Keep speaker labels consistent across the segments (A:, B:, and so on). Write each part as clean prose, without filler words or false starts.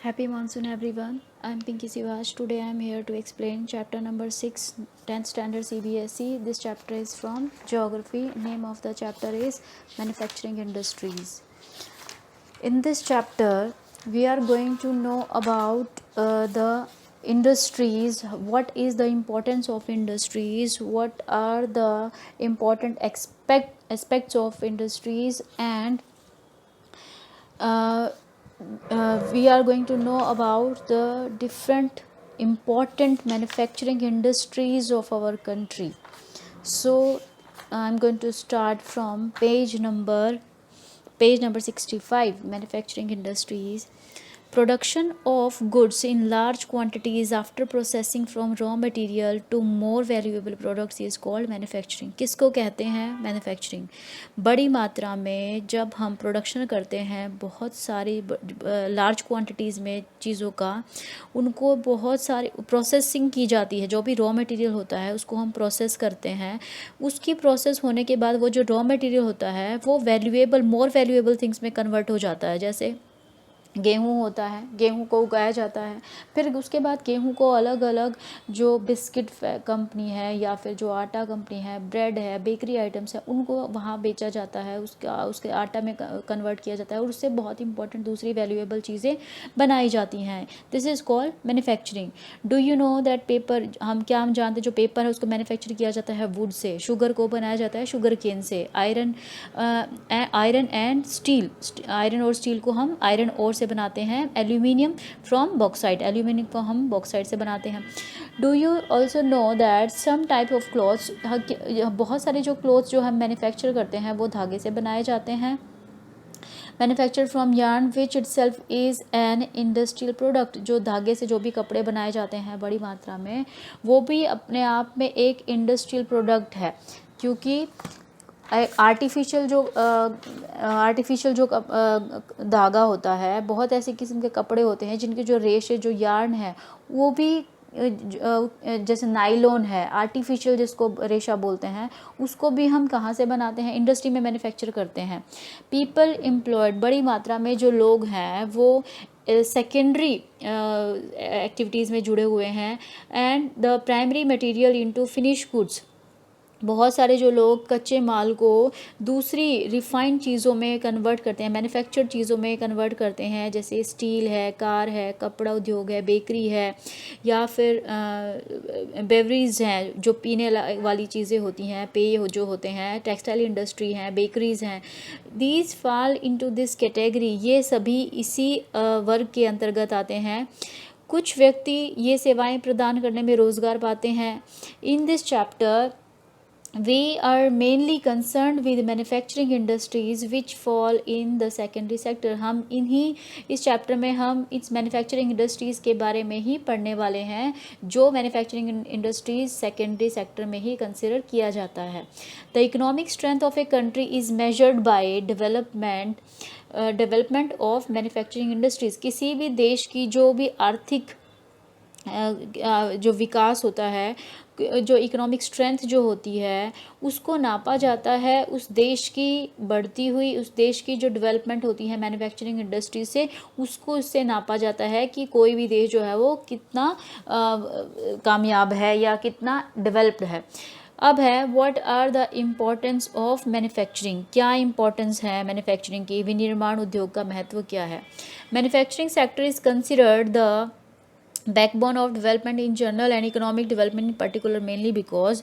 A: Happy monsoon everyone. I'm Pinky Sivaj. Today I'm here to explain chapter number 6, 10th standard CBSE. This chapter is from geography. Name of the chapter is manufacturing industries. In this chapter we are going to know about the industries, what is the importance of industries, what are the important aspects of industries, and uh, we are going to know about the different important manufacturing industries of our country. So I'm going to start from page number 65, manufacturing industries. Production of goods in large quantities after processing from raw material to more valuable products is called manufacturing. किसको कहते हैं? Manufacturing. बड़ी मात्रा में जब हम production करते हैं बहुत सारी लार्ज क्वांटिटीज़ में चीज़ों का, उनको बहुत सारी प्रोसेसिंग की जाती है. जो भी रॉ मटेरियल होता है उसको हम प्रोसेस करते हैं. उसकी प्रोसेस होने के बाद वो जो रॉ मटेरियल होता है वो मोर वैल्यूएबल थिंग्स में कन्वर्ट हो जाता है. जैसे गेहूँ होता है, गेहूँ को उगाया जाता है, फिर उसके बाद गेहूँ को अलग अलग जो बिस्किट कंपनी है या फिर जो आटा कंपनी है, ब्रेड है, बेकरी आइटम्स है, उनको वहाँ बेचा जाता है, उसके आटा में कन्वर्ट किया जाता है और उससे बहुत इंपॉर्टेंट दूसरी वैल्यूएबल चीज़ें बनाई जाती हैं. This is called manufacturing. Do you know that paper, हम जानते हैं जो पेपर है उसको मैन्युफैक्चर किया जाता है वुड से. शुगर को बनाया जाता है शुगर केन से. आयरन एंड स्टील, आयरन और स्टील को हम आयरन और से बनाते हैं. एल्यूमिनियम फ्रॉम बॉक्साइट, एल्यूमिनियम को हम बॉक्साइट से बनाते हैं. Do you also know that some type of clothes, बहुत सारे जो क्लॉथ्स जो हम मैन्युफैक्चर करते हैं वो धागे से बनाए जाते हैं. Manufacture from yarn which it self is an industrial product. जो धागे से जो भी कपड़े बनाए जाते हैं बड़ी मात्रा में, वो भी अपने आप में एक इंडस्ट्रियल प्रोडक्ट है. क्योंकि आर्टिफिशियल जो धागा होता है, बहुत ऐसे किस्म के कपड़े होते हैं जिनके जो रेशे जो यार्न है वो भी जैसे नाइलॉन है, आर्टिफिशियल जिसको रेशा बोलते हैं, उसको भी हम कहाँ से बनाते हैं? इंडस्ट्री में मैन्युफैक्चर करते हैं. पीपल एम्प्लॉयड, बड़ी मात्रा में जो लोग हैं वो सेकेंडरी एक्टिविटीज़ में जुड़े हुए हैं. And the primary material into finish goods, बहुत सारे जो लोग कच्चे माल को दूसरी रिफाइंड चीज़ों में कन्वर्ट करते हैं, मैन्युफैक्चर्ड चीज़ों में कन्वर्ट करते हैं. जैसे स्टील है, कार है, कपड़ा उद्योग है, बेकरी है, या फिर बेवरीज हैं जो पीने वाली चीज़ें होती हैं, पेय जो होते हैं, टेक्सटाइल इंडस्ट्री हैं, बेकरीज हैं. These fall into this category, ये सभी इसी वर्ग के अंतर्गत आते हैं. कुछ व्यक्ति ये सेवाएं प्रदान करने में रोज़गार पाते हैं. In this chapter we are mainly concerned with manufacturing industries which fall in the secondary sector. हम इस चैप्टर में हम इस मैन्युफैक्चरिंग इंडस्ट्रीज़ के बारे में ही पढ़ने वाले हैं जो मैन्युफैक्चरिंग इंडस्ट्रीज सेकेंडरी सेक्टर में ही कंसिडर किया जाता है. The economic strength of a country is measured by development of manufacturing industries. किसी भी देश की जो भी आर्थिक जो विकास होता है, जो इकोनॉमिक स्ट्रेंथ जो होती है, उसको नापा जाता है उस देश की बढ़ती हुई, उस देश की जो डेवलपमेंट होती है मैन्युफैक्चरिंग इंडस्ट्री से, उसको इससे नापा जाता है कि कोई भी देश जो है वो कितना कामयाब है या कितना डेवलप्ड है. अब है what are the importance of manufacturing. क्या इम्पोर्टेंस है मैन्युफैक्चरिंग की? विनिर्माण उद्योग का महत्व क्या है? Manufacturing sector is considered the backbone of development in general and economic development in particular, mainly because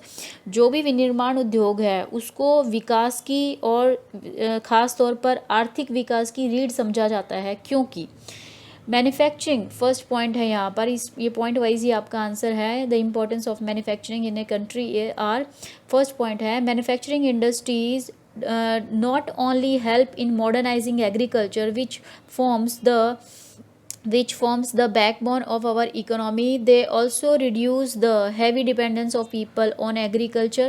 A: जो भी विनिर्माण उद्योग है उसको विकास की और ख़ास तौर पर आर्थिक विकास की रीढ़ समझा जाता है. क्योंकि मैन्युफैक्चरिंग फर्स्ट पॉइंट है यहाँ पर, ये पॉइंट वाइज ही आपका आंसर है. The importance of manufacturing in a country are, first point है manufacturing industries not only help in modernizing agriculture which forms the backbone of our economy, they also reduce the heavy dependence of people on agriculture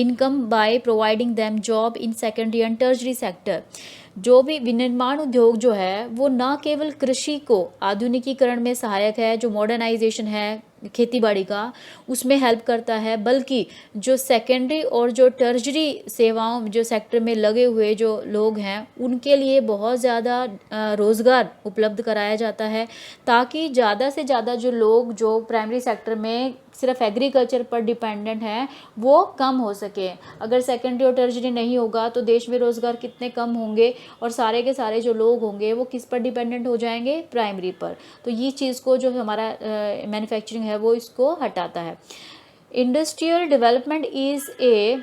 A: income by providing them job in secondary and tertiary sector. जो भी विनिर्माण उद्योग जो है वो न केवल कृषि को आधुनिकीकरण में सहायक है, जो मॉडर्नाइजेशन है, खेती बाड़ी का, उसमें हेल्प करता है, बल्कि जो सेकेंडरी और जो टर्जरी सेवाओं जो सेक्टर में लगे हुए जो लोग हैं उनके लिए बहुत ज़्यादा रोज़गार उपलब्ध कराया जाता है, ताकि ज़्यादा से ज़्यादा जो लोग जो प्राइमरी सेक्टर में सिर्फ एग्रीकल्चर पर डिपेंडेंट हैं वो कम हो सके। अगर सेकेंडरी और टर्जरी नहीं होगा तो देश में रोज़गार कितने कम होंगे, और सारे के सारे जो लोग होंगे वो किस पर डिपेंडेंट हो जाएंगे, प्राइमरी पर। तो ये चीज़ को जो हमारा मैन्युफैक्चरिंग है वो इसको हटाता है। Industrial development is a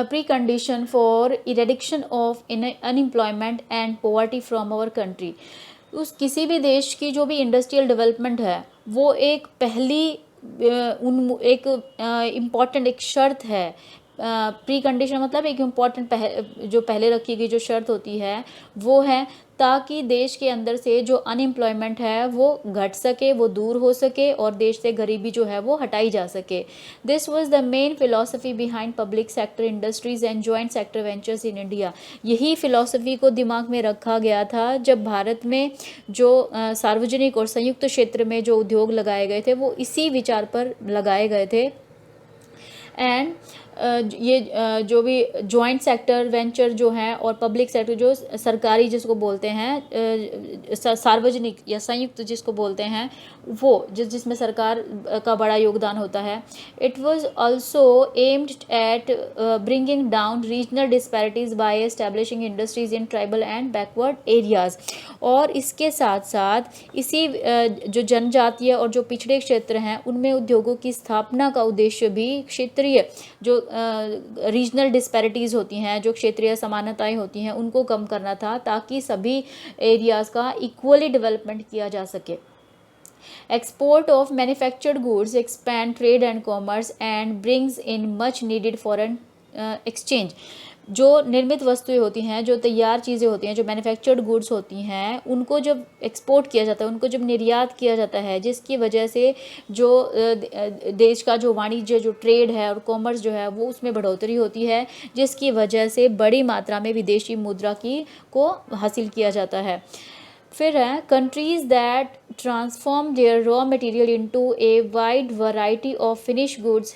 A: precondition for eradication of unemployment and poverty from our country। उस किसी भी देश की जो भी इंडस्ट्रियल डेवलपमेंट है वो एक पहली एक इम्पॉर्टेंट एक शर्त है। प्री कंडीशन मतलब एक इम्पॉर्टेंट जो पहले रखी गई जो शर्त होती है वो है ताकि देश के अंदर से जो अनएम्प्लॉयमेंट है वो घट सके, वो दूर हो सके, और देश से गरीबी जो है वो हटाई जा सके। This was the main philosophy behind public sector industries and joint sector ventures in India. यही फिलॉसफी को दिमाग में रखा गया था जब भारत में जो सार्वजनिक और संयुक्त क्षेत्र में जो उद्योग लगाए गए थे वो इसी विचार पर लगाए गए थे। एंड ये जो भी जॉइंट सेक्टर वेंचर जो हैं और पब्लिक सेक्टर जो सरकारी जिसको बोलते हैं, सार्वजनिक या संयुक्त जिसको बोलते हैं, वो जिसमें सरकार का बड़ा योगदान होता है। It was also aimed at bringing down regional disparities by establishing industries in tribal and backward areas. और इसके साथ साथ इसी जो जनजातीय और जो पिछड़े क्षेत्र हैं उनमें उद्योगों की स्थापना का उद्देश्य भी क्षेत्रीय जो रीजनल डिस्पैरिटीज़ होती हैं, जो क्षेत्रीय समानताएं होती हैं, उनको कम करना था ताकि सभी एरियाज़ का इक्वली डेवलपमेंट किया जा सके। Export of manufactured goods expand trade and commerce and brings in much needed foreign exchange। जो निर्मित वस्तुएं होती हैं, जो तैयार चीज़ें होती हैं, जो मैन्युफैक्चर्ड गुड्स होती हैं, उनको जब एक्सपोर्ट किया जाता है, उनको जब निर्यात किया जाता है, जिसकी वजह से जो देश का जो वाणिज्य जो ट्रेड है और कॉमर्स जो है वो उसमें बढ़ोतरी होती है, जिसकी वजह से बड़ी मात्रा में विदेशी मुद्रा को हासिल किया जाता है। फिर है countries that transform their raw material into a wide variety of finish goods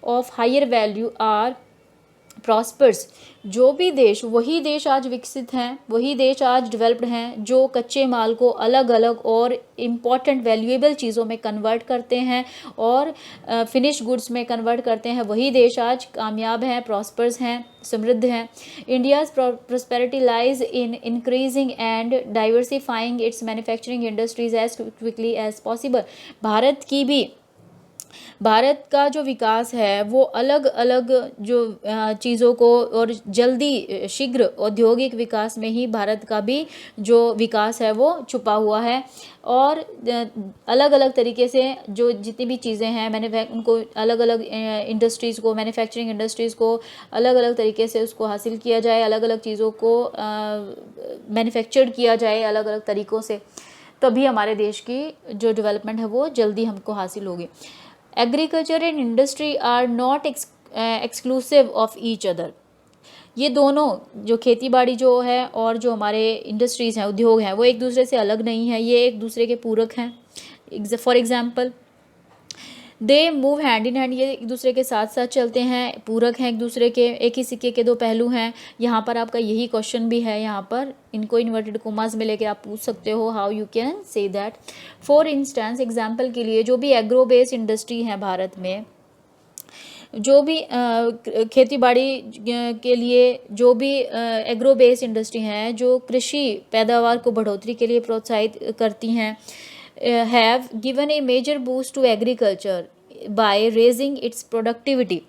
A: of higher value are prospers. जो भी देश, वही देश आज विकसित हैं, वही देश आज डेवलप्ड हैं जो कच्चे माल को अलग अलग और इम्पॉर्टेंट वैल्यूएबल चीज़ों में कन्वर्ट करते हैं और फिनिश गुड्स में कन्वर्ट करते हैं, वही देश आज कामयाब हैं, प्रॉस्पर्स हैं, समृद्ध हैं। India's prosperity lies in increasing and diversifying its manufacturing industries as quickly as possible. भारत का जो विकास है वो अलग अलग जो चीज़ों को और जल्दी शीघ्र औद्योगिक विकास में ही भारत का भी जो विकास है वो छुपा हुआ है। और अलग अलग तरीके से जो जितनी भी चीज़ें हैं मैंने उनको अलग अलग इंडस्ट्रीज़ को, मैन्युफैक्चरिंग इंडस्ट्रीज़ को अलग अलग तरीके से उसको हासिल किया जाए, अलग अलग चीज़ों को मैन्युफैक्चर्ड किया जाए अलग अलग तरीक़ों से, तभी हमारे देश की जो डेवलपमेंट है वो जल्दी हमको हासिल होगी। Agriculture and industry are not exclusive of each other. ये दोनों जो खेती बाड़ी जो है और जो हमारे इंडस्ट्रीज़ हैं, उद्योग हैं, वो एक दूसरे से अलग नहीं है, ये एक दूसरे के पूरक हैं। For example they move hand in hand, ये एक दूसरे के साथ साथ चलते हैं, पूरक हैं एक दूसरे के, एक ही सिक्के के दो पहलू हैं। यहाँ पर आपका यही क्वेश्चन भी है, यहाँ पर इनको इन्वर्टेड कोमास में लेके आप पूछ सकते हो how you can say that. For instance, example के लिए जो भी एग्रो बेस्ड इंडस्ट्री है भारत में, जो भी खेती बाड़ी के लिए जो भी एग्रो बेस्ड इंडस्ट्री हैं जो कृषि पैदावार को बढ़ोतरी के लिए प्रोत्साहित करती हैं, have given a major boost to agriculture by raising its productivity।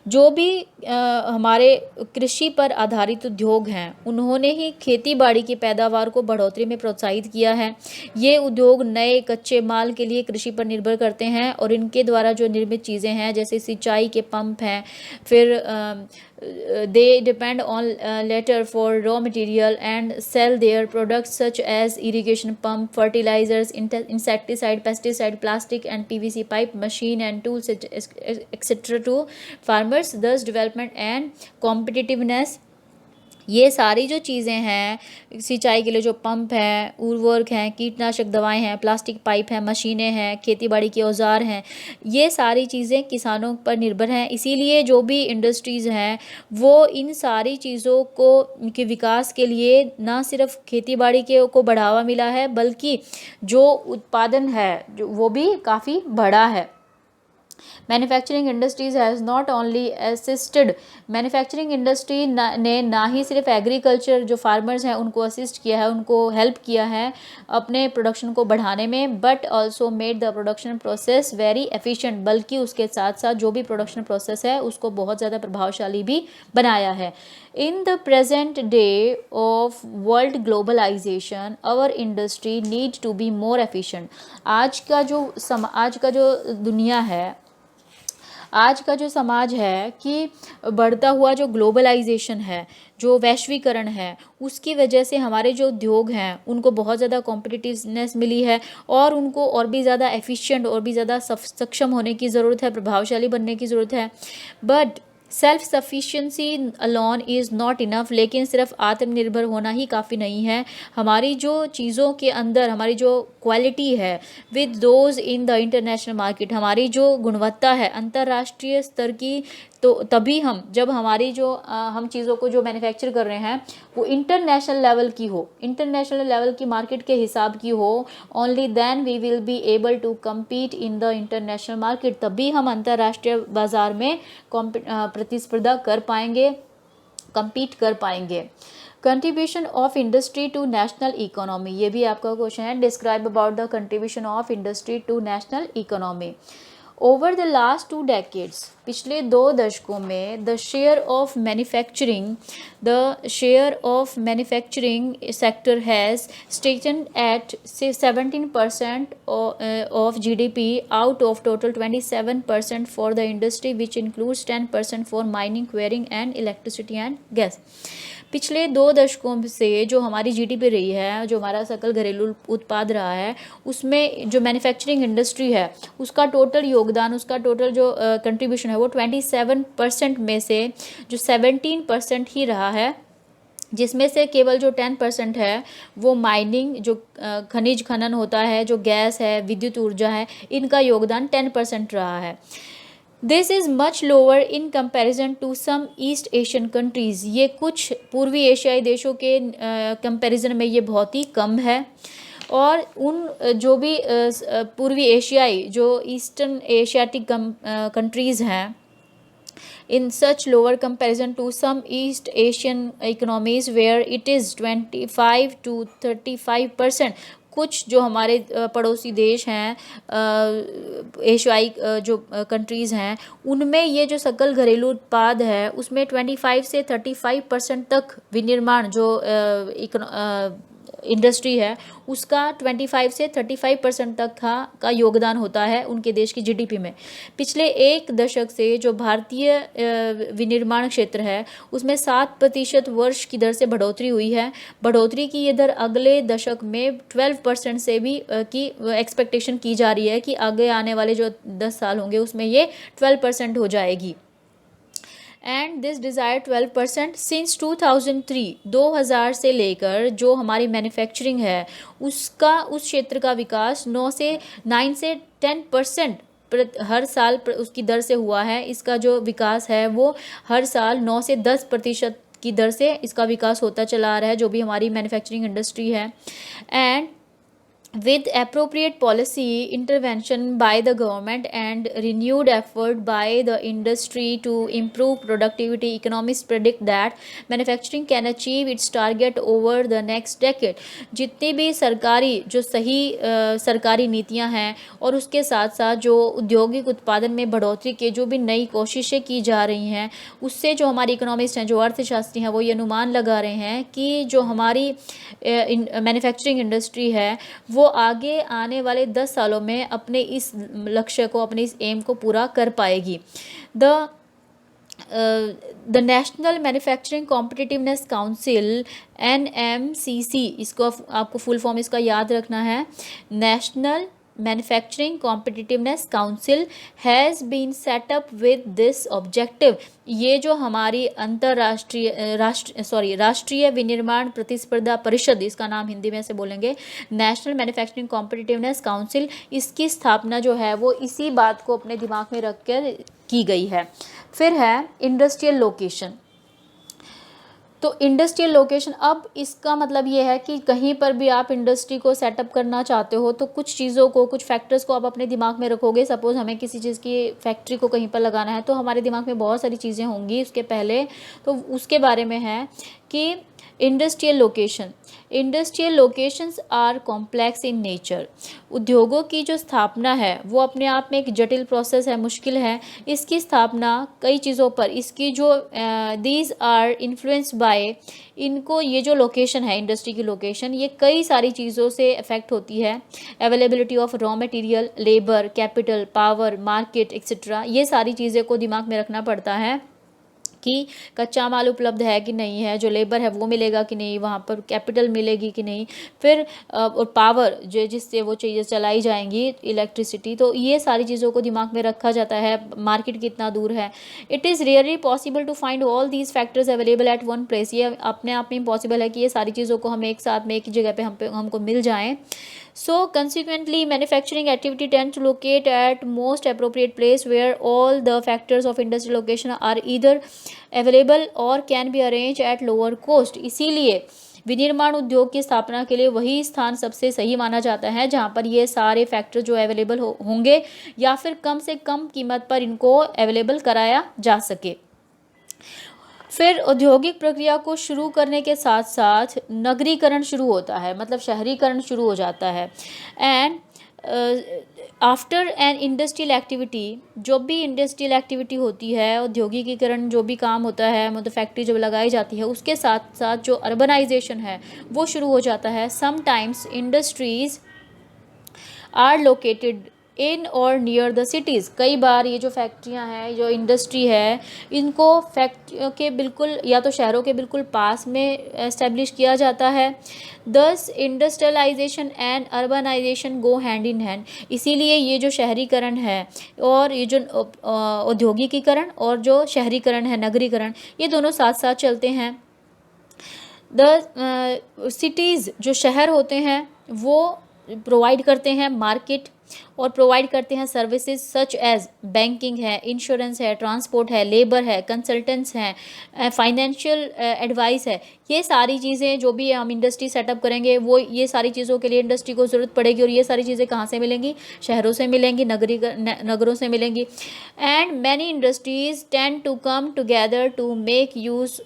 A: जो भी हमारे कृषि पर आधारित उद्योग हैं उन्होंने ही खेती बाड़ी की पैदावार को बढ़ोतरी में प्रोत्साहित किया है। ये उद्योग नए कच्चे माल के लिए कृषि पर निर्भर करते हैं और इनके द्वारा जो निर्मित चीज़ें हैं जैसे सिंचाई के पंप हैं, फिर they depend on later for raw material and sell their products such as irrigation pump, fertilizers, insecticide, pesticide, plastic and PVC pipe, machine and tools etc. to farmers, thus development and competitiveness ये सारी जो चीज़ें हैं, सिंचाई के लिए जो pump हैं, उर्वरक हैं, कीटनाशक दवाएं हैं, प्लास्टिक पाइप हैं, मशीनें हैं, खेतीबाड़ी के औजार हैं, ये सारी चीज़ें किसानों पर निर्भर हैं। इसीलिए जो भी इंडस्ट्रीज़ हैं वो इन सारी चीज़ों को के विकास के लिए ना सिर्फ खेतीबाड़ी के को बढ़ावा मिला है, बल्कि जो उत्पादन है जो वो भी काफ़ी बढ़ा है। Manufacturing industries has not only assisted, manufacturing industry ने ना ही सिर्फ एग्रीकल्चर जो फार्मर्स हैं उनको असिस्ट किया है, उनको हेल्प किया है अपने प्रोडक्शन को बढ़ाने में, but also made the production process very efficient, बल्कि उसके साथ साथ जो भी प्रोडक्शन प्रोसेस है उसको बहुत ज़्यादा प्रभावशाली भी बनाया है। In the present day of world globalisation our industry need to be more efficient. आज का जो दुनिया है, आज का जो समाज है कि बढ़ता हुआ जो ग्लोबलाइजेशन है, जो वैश्वीकरण है, उसकी वजह से हमारे जो उद्योग हैं उनको बहुत ज़्यादा कॉम्पिटिटिवनेस मिली है और उनको और भी ज़्यादा एफिशिएंट और भी ज़्यादा सक्षम होने की ज़रूरत है, प्रभावशाली बनने की ज़रूरत है। But self sufficiency alone is not enough, लेकिन सिर्फ आत्मनिर्भर होना ही काफ़ी नहीं है। हमारी जो चीज़ों के अंदर हमारी जो क्वालिटी है with those in the international market, हमारी जो गुणवत्ता है अंतर्राष्ट्रीय स्तर की, तो तभी जब हमारी जो हम चीज़ों को जो मैन्युफैक्चर कर रहे हैं वो इंटरनेशनल लेवल की हो, इंटरनेशनल लेवल की मार्केट के हिसाब की हो, only then we will be able to compete in the international market, तभी हम अंतर्राष्ट्रीय बाज़ार में प्रतिस्पर्धा कर पाएंगे, compete कर पाएंगे। Contribution of industry to national economy, ये भी आपका क्वेश्चन है। Describe about the contribution of industry to national economy. Over the last 2 decades, पिछले 2 दशकों में the share of manufacturing sector has station at 17% of GDP out of total 27% for the industry which includes 10% for mining, quarrying and electricity and gas. पिछले 2 दशकों से जो हमारी GDP रही है, जो हमारा सकल घरेलू उत्पाद रहा है, उसमें जो मैन्युफैक्चरिंग इंडस्ट्री है उसका टोटल योगदान, उसका टोटल जो कंट्रीब्यूशन है वो 27% में से जो 17% ही रहा है, जिसमें से केवल जो 10% है वो माइनिंग, जो खनिज खनन होता है, जो गैस है, विद्युत ऊर्जा है, इनका योगदान 10% रहा है। This is much lower in comparison to some East Asian countries, ये कुछ पूर्वी एशियाई देशों के कंपैरिजन में ये बहुत ही कम है। और उन जो भी पूर्वी एशियाई जो ईस्टर्न एशियाटिक कंट्रीज़ हैं, in such lower comparison to some East Asian economies where it is 25 to 35%, कुछ जो हमारे पड़ोसी देश हैं, एशियाई जो कंट्रीज़ हैं, उनमें ये जो सकल घरेलू उत्पाद है उसमें 25 से 35% तक विनिर्माण जो इंडस्ट्री है उसका 25 से 35% तक का योगदान होता है उनके देश की GDP में। पिछले 1 दशक से जो भारतीय विनिर्माण क्षेत्र है उसमें 7% वर्ष की दर से बढ़ोतरी हुई है। बढ़ोतरी की ये दर अगले दशक में 12% से भी की एक्सपेक्टेशन की जा रही है कि आगे आने वाले जो 10 साल होंगे उसमें ये 12% हो जाएगी। एंड दिस डिज़ायर 12% सिंस 2003 से लेकर जो हमारी मैन्युफैक्चरिंग है उसका, उस क्षेत्र का विकास 9 से 10% हर साल उसकी दर से हुआ है। इसका जो विकास है वो हर साल 9 से 10% की दर से इसका विकास होता चला आ रहा है, जो भी हमारी मैन्युफैक्चरिंग इंडस्ट्री है। And with appropriate policy intervention by the government and renewed effort by the industry to improve productivity, economists predict that manufacturing can achieve its target over the next decade। जितनी भी सरकारी नीतियां हैं और उसके साथ साथ जो औद्योगिक उत्पादन में बढ़ोतरी के जो भी नई कोशिशें की जा रही हैं, उससे जो हमारी इकोनॉमिस्ट हैं, जो अर्थशास्त्री हैं, वो ये अनुमान लगा रहे हैं कि जो हमारी मैन्युफैक्चरिंग इंडस्ट्री है वो आगे आने वाले 10 सालों में अपने इस लक्ष्य को, अपने इस एम को पूरा कर पाएगी। The national manufacturing competitiveness council NMCC, इसको आपको फुल फॉर्म इसका याद रखना है, national manufacturing competitiveness council has been set up with this objective. ये जो हमारी राष्ट्रीय विनिर्माण प्रतिस्पर्धा परिषद, इसका नाम हिंदी में से बोलेंगे नेशनल मैन्युफैक्चरिंग कॉम्पिटिटिवनेस काउंसिल, इसकी स्थापना जो है वो इसी बात को अपने दिमाग में रख कर की गई है। फिर है इंडस्ट्रियल लोकेशन। तो इंडस्ट्रियल लोकेशन, अब इसका मतलब ये है कि कहीं पर भी आप इंडस्ट्री को सेटअप करना चाहते हो तो कुछ चीज़ों को, कुछ फैक्टर्स को आप अपने दिमाग में रखोगे। सपोज़ हमें किसी चीज़ की फैक्ट्री को कहीं पर लगाना है तो हमारे दिमाग में बहुत सारी चीज़ें होंगी उसके पहले। तो उसके बारे में है कि industrial locations are complex in nature. उद्योगों की जो स्थापना है वो अपने आप में एक जटिल प्रोसेस है, मुश्किल है। इसकी स्थापना कई चीज़ों पर, इसकी जो दीज आर इन्फ्लुएंस्ड बाय, इनको ये जो लोकेशन है, इंडस्ट्री की लोकेशन, ये कई सारी चीज़ों से अफेक्ट होती है। Availability of raw material, labour, capital, power, market etcetera, ये सारी चीज़ें को दिमाग में रखना पड़ता है कि कच्चा माल उपलब्ध है कि नहीं है, जो लेबर है वो मिलेगा कि नहीं, वहाँ पर कैपिटल मिलेगी कि नहीं, फिर और पावर जो जिससे वो चीज़ें चलाई जाएंगी, इलेक्ट्रिसिटी, तो ये सारी चीज़ों को दिमाग में रखा जाता है। मार्केट कितना दूर है। It is really possible to find all these factors available at one place. ये अपने आप में इम्पॉसिबल है कि ये सारी चीज़ों को हम एक साथ में एक जगह पे हमको मिल जाएँ। So consequently, manufacturing activity tends to locate at most appropriate place where all the factors of industrial location are either available or can be arranged at lower cost। इसीलिए विनिर्माण उद्योग की स्थापना के लिए वही स्थान सबसे सही माना जाता है जहाँ पर ये सारे फैक्टर जो अवेलेबल होंगे या फिर कम से कम कीमत पर इनको अवेलेबल कराया जा सके। फिर औद्योगिक प्रक्रिया को शुरू करने के साथ साथ नगरीकरण शुरू होता है, मतलब शहरीकरण शुरू हो जाता है। And after an industrial activity, जो भी इंडस्ट्रियल एक्टिविटी होती है, औद्योगिकीकरण जो भी काम होता है, मतलब फैक्ट्री जब लगाई जाती है, उसके साथ साथ जो अर्बनाइजेशन है वो शुरू हो जाता है। Sometimes industries are located in or near the cities. कई बार ये जो फैक्ट्रियां हैं, जो इंडस्ट्री है, इनको फैक्ट्रियों के बिल्कुल या तो शहरों के बिल्कुल पास में एस्टेब्लिश किया जाता है। Thus industrialisation and urbanisation go hand in hand. इसीलिए ये जो शहरीकरण है और ये जो औद्योगिकीकरण और जो शहरीकरण है, नगरीकरण, ये दोनों साथ साथ चलते हैं। द सिटीज़, जो शहर होते हैं, वो प्रोवाइड करते हैं मार्केट और प्रोवाइड करते हैं सर्विसेज सच एज बैंकिंग है, इंश्योरेंस है, ट्रांसपोर्ट है, लेबर है, कंसल्टेंट्स हैं, फाइनेंशियल एडवाइस है। ये सारी चीज़ें जो भी हम इंडस्ट्री सेटअप करेंगे वो ये सारी चीज़ों के लिए इंडस्ट्री को ज़रूरत पड़ेगी। और ये सारी चीज़ें कहाँ से मिलेंगी? शहरों से मिलेंगी, नगरों से मिलेंगी। And many industries tend to come together to make use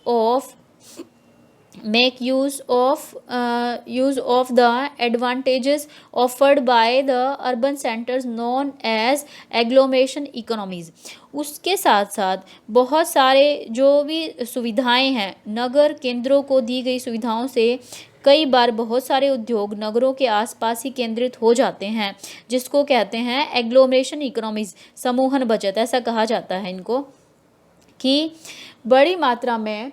A: of the advantages offered by the urban centers known as agglomeration economies। उसके साथ साथ बहुत सारे जो भी सुविधाएं हैं, नगर केंद्रों को दी गई सुविधाओं से कई बार बहुत सारे उद्योग नगरों के आसपास ही केंद्रित हो जाते हैं, जिसको कहते हैं एग्लोमरेशन इकोनॉमीज, समूहन बचत ऐसा कहा जाता है इनको। कि बड़ी मात्रा में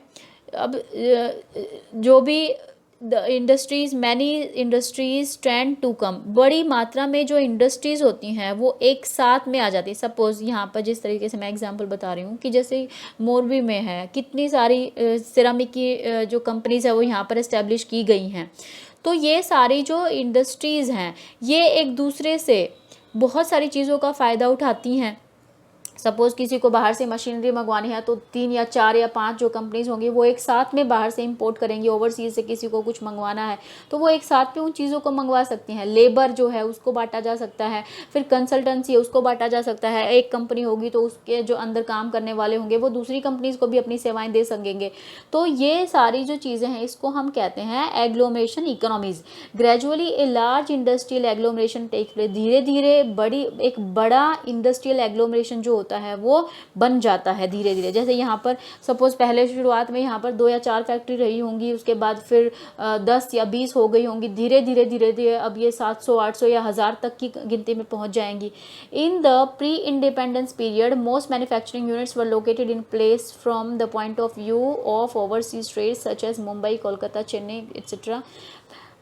A: अब जो भी many industries trend to come, बड़ी मात्रा में जो इंडस्ट्रीज़ होती हैं वो एक साथ में आ जाती है। सपोज़ यहाँ पर जिस तरीके से मैं एग्जांपल बता रही हूँ कि जैसे मोरबी में है, कितनी सारी सिरामिक की जो कंपनीज है वो यहाँ पर इस्टेब्लिश की गई हैं। तो ये सारी जो इंडस्ट्रीज़ हैं ये एक दूसरे से बहुत सारी चीज़ों का फ़ायदा उठाती हैं। सपोज़ किसी को बाहर से मशीनरी मंगवानी है तो 3 या 4 या 5 जो कंपनीज होंगी वो एक साथ में बाहर से इंपोर्ट करेंगी। ओवरसीज से किसी को कुछ मंगवाना है तो वो एक साथ में उन चीज़ों को मंगवा सकती हैं। लेबर जो है उसको बांटा जा सकता है, फिर कंसल्टेंसी है उसको बांटा जा सकता है। एक कंपनी होगी तो उसके जो अंदर काम करने वाले होंगे वो दूसरी कंपनीज को भी अपनी सेवाएँ दे सकेंगे। तो ये सारी जो चीज़ें हैं इसको हम कहते हैं agglomeration economies. Gradually a large industrial agglomeration take place, धीरे धीरे एक बड़ा इंडस्ट्रियल एग्लोमरेशन जो होता है वो बन जाता है धीरे धीरे। जैसे यहाँ पर सपोज पहले शुरुआत में यहाँ पर 2 या 4 फैक्ट्री रही होंगी, उसके बाद फिर 10 या 20 हो गई होंगी, धीरे धीरे अब ये 700, 800 या 1000 तक की गिनती में पहुँच जाएंगी। In the pre independence period most manufacturing units were located in place from the point of view of overseas trade such as Mumbai, Kolkata, Chennai etcetera.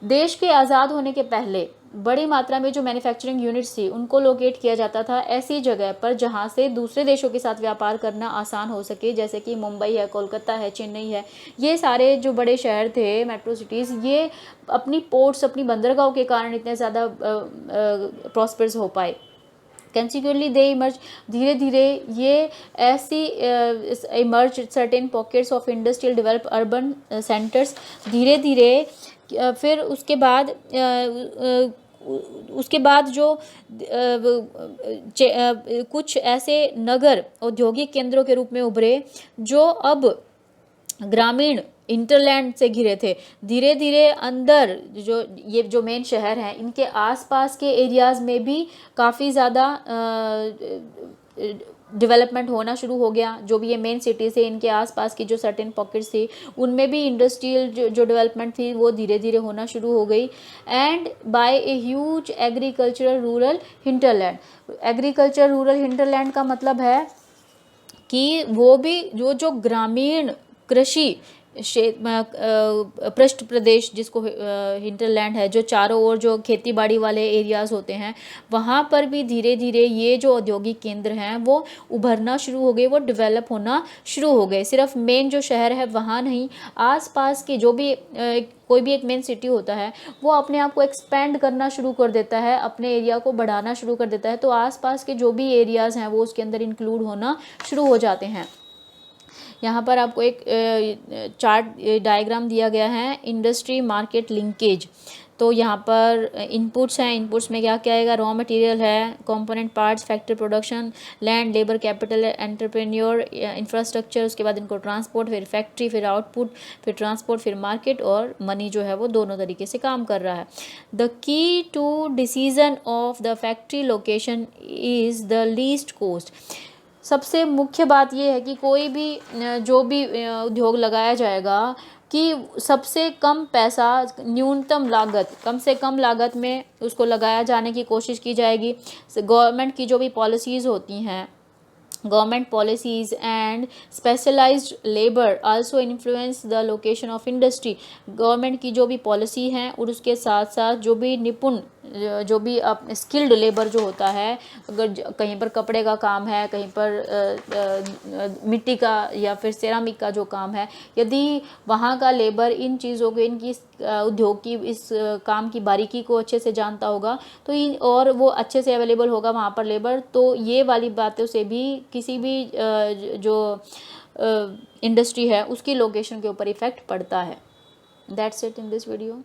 A: देश के आज़ाद होने के पहले बड़ी मात्रा में जो मैन्युफैक्चरिंग यूनिट्स थी उनको लोकेट किया जाता था ऐसी जगह पर जहां से दूसरे देशों के साथ व्यापार करना आसान हो सके, जैसे कि मुंबई है, कोलकाता है, चेन्नई है। ये सारे जो बड़े शहर थे, मेट्रो सिटीज़, ये अपनी पोर्ट्स, अपनी बंदरगाहों के कारण इतने ज़्यादा प्रॉस्पर्स हो पाए। कंसिक्वेंटली दे इमर्ज, धीरे धीरे ये ऐसी emerge certain pockets of industrial develop urban centres, धीरे धीरे फिर उसके बाद जो कुछ ऐसे नगर औद्योगिक केंद्रों के रूप में उभरे जो अब ग्रामीण इंटरलैंड से घिरे थे। धीरे धीरे अंदर जो मेन शहर हैं इनके आसपास के एरियाज़ में भी काफ़ी ज़्यादा डेवलपमेंट होना शुरू हो गया। जो भी ये मेन सिटीज़ है इनके आसपास की जो सर्टेन पॉकेट्स थी उनमें भी इंडस्ट्रियल जो डेवलपमेंट थी वो धीरे धीरे होना शुरू हो गई। And by a huge agricultural rural hinterland. Agriculture rural hinterland का मतलब है कि वो भी जो ग्रामीण कृषि पृष्ठ प्रदेश जिसको हिंटरलैंड है, जो चारों ओर जो खेती बाड़ी वाले एरियाज़ होते हैं, वहाँ पर भी धीरे धीरे ये जो औद्योगिक केंद्र हैं वो उभरना शुरू हो गए, वो डेवलप होना शुरू हो गए। सिर्फ मेन जो शहर है वहाँ नहीं, आसपास के जो भी कोई भी एक मेन सिटी होता है वो अपने आप को एक्सपेंड करना शुरू कर देता है, अपने एरिया को बढ़ाना शुरू कर देता है, तो आसपास के जो भी एरियाज़ हैं वो उसके अंदर इंक्लूड होना शुरू हो जाते हैं। यहाँ पर आपको एक चार्ट डायग्राम दिया गया है, इंडस्ट्री मार्केट लिंकेज। तो यहाँ पर इनपुट्स हैं, इनपुट्स में क्या क्या आएगा, रॉ मटेरियल है, component parts, factory production, land, labour, capital, entrepreneur, infrastructure, उसके बाद इनको ट्रांसपोर्ट, फिर फैक्ट्री, फिर आउटपुट, फिर ट्रांसपोर्ट, फिर मार्केट, और मनी जो है वो दोनों तरीके से काम कर रहा है। The key to decision of the factory location is the least cost. सबसे मुख्य बात यह है कि कोई भी जो भी उद्योग लगाया जाएगा कि सबसे कम पैसा, न्यूनतम लागत, कम से कम लागत में उसको लगाया जाने की कोशिश की जाएगी। गवर्नमेंट की जो भी पॉलिसीज़ होती हैं, government policies and specialized labor also influence the location of industry। Government की जो भी पॉलिसी हैं और उसके साथ साथ जो भी निपुण, जो भी स्किल्ड लेबर जो होता है, अगर कहीं पर कपड़े का काम है, कहीं पर मिट्टी का या फिर सेरामिक का जो काम है, यदि वहाँ का लेबर इन चीज़ों को, इनकी उद्योग की इस काम की बारीकी को अच्छे से जानता होगा तो और वो अच्छे से अवेलेबल होगा वहाँ पर लेबर, तो ये वाली बातों से भी किसी भी जो इंडस्ट्री है उसकी लोकेशन के ऊपर इफ़ेक्ट पड़ता है। That's it in this video.